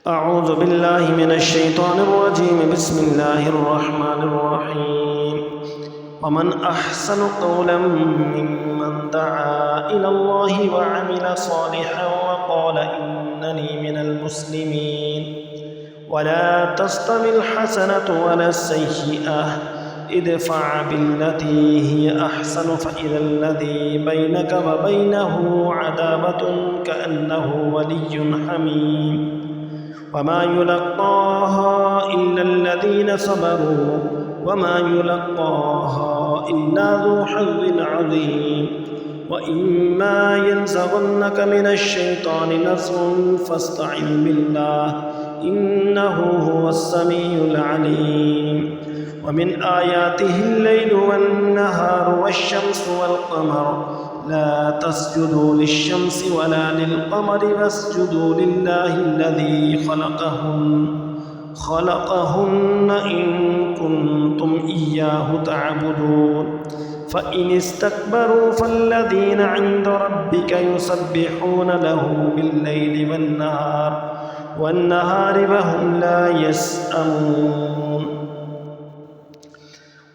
أعوذ بالله من الشيطان الرجيم. بسم الله الرحمن الرحيم. ومن أحسن قولا ممن دعا إلى الله وعمل صالحا وقال إنني من المسلمين. ولا تستوي الحسنة ولا السيئة، ادفع بالتي هي أحسن فإذا الذي بينك وبينه عداوة كأنه ولي حميم. وما يلقاها إلا الذين صبروا وما يلقاها إلا ذو حظ عظيم. وإما ينزغنك من الشيطان نزغ فاستعذ بالله إنه هو السميع العليم. ومن آياته الليل والنهار والشمس والقمر، لا تسجدوا للشمس ولا للقمر واسجدوا لله الذي خلقهن إن كنتم إياه تعبدون. فإن استكبروا فالذين عند ربك يسبحون له بالليل والنهار وهم لا يسأمون.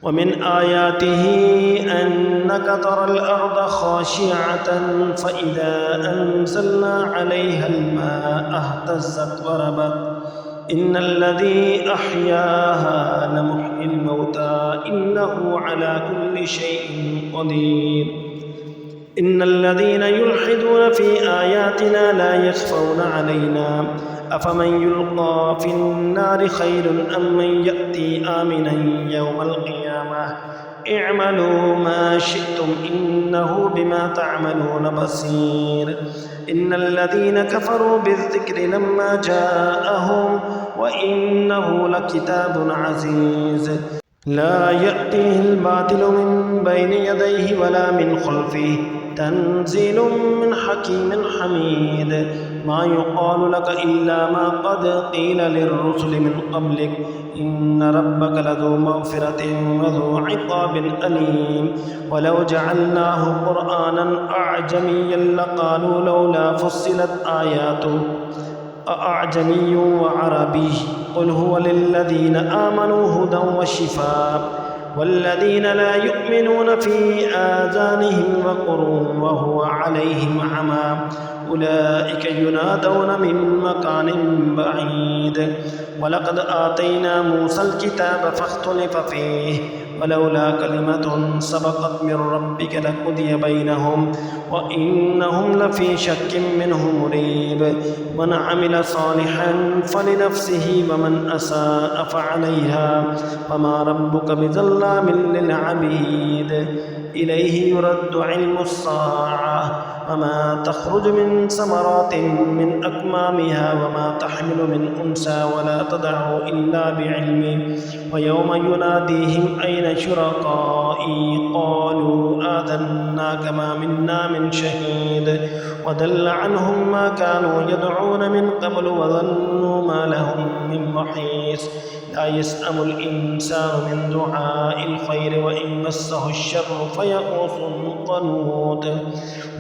ومن آياته أنك ترى الأرض خاشعة فإذا أنزلنا عليها الماء اهتزت وربت. إن الذي أحياها لمحيي الموتى إنه على كل شيء قدير. إن الذين يلحدون في آياتنا لا يخفون علينا أفمن يلقى في النار خير أم من يأتي آمنا يوم القيامة. اعملوا ما شئتم إنه بما تعملون بصير. إن الذين كفروا بالذكر لما جاءهم وإنه لكتاب عزيز لا يأتيه الباطل من بين يديه ولا من خلفه تنزيل من حكيم حميد. ما يقال لك إلا ما قد قيل للرسل من قبلك إن ربك لذو مغفرة وذو عقاب أليم. ولو جعلناه قرآنا أعجميا لقالوا لولا فصلت آياته أعجمي وعربي قل هو للذين آمنوا هدى وشفاء والذين لا يؤمنون في آذانهم وقر وهو عليهم عمى أولئك ينادون من مكان بعيد. ولقد آتينا موسى الكتاب فاختلف فيه ولولا كلمة سبقت من ربك لقضي بينهم وإنهم لفي شك منه مريب. من عمل صالحا فلنفسه ومن أساء فعليها وما ربك بظلام للعبيد. إليه يرد علم الساعة وما تخرج من ثمرات من أكمامها وما تحمل من أنثى ولا تدع إلا بعلمه. ويوم يناديهم أين شركائي قالوا آذناك ما منا من شهيد وضل عنهم ما كانوا يدعون من قبل وظنوا ما لهم من محيص. لا يسأم الإنسان من دعاء الخير وإن مسه الشر فيئوس قنوط.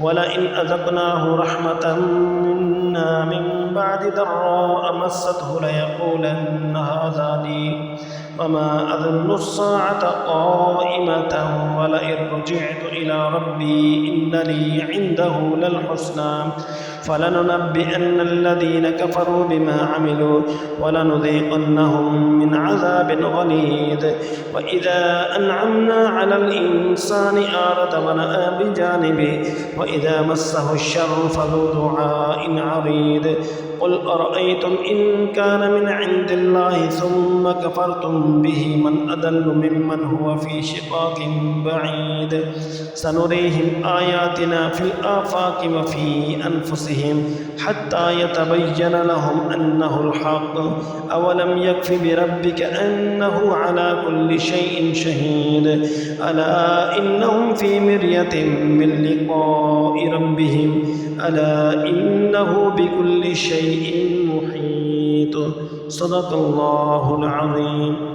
ولئن أذقناه رحمة منا من بعد ضراء مسته ليقولن هذا لي وما أظن الساعة قائمة ولئن رجعت إلى ربي إن لي عنده للحسنى فلننبئن الذين كفروا بما عملوا ولنذيقنهم من عذاب غليظ. وإذا أنعمنا على الإنسان أعرض ونأى بجانبه وإذا مسه الشر فذو دعاء عريض. قل أرأيتم إن كان من عند الله ثم كفرتم به من أضل ممن هو في شقاق بعيد. سنريهم آياتنا في الآفاق وفي أنفسهم حتى يتبين لهم أنه الحق. أولم يكف بربك أنه على كل شيء شهيد. ألا إنهم في مرية من لقاء ربهم ألا إنه بكل شيء محيط. صدق الله العظيم.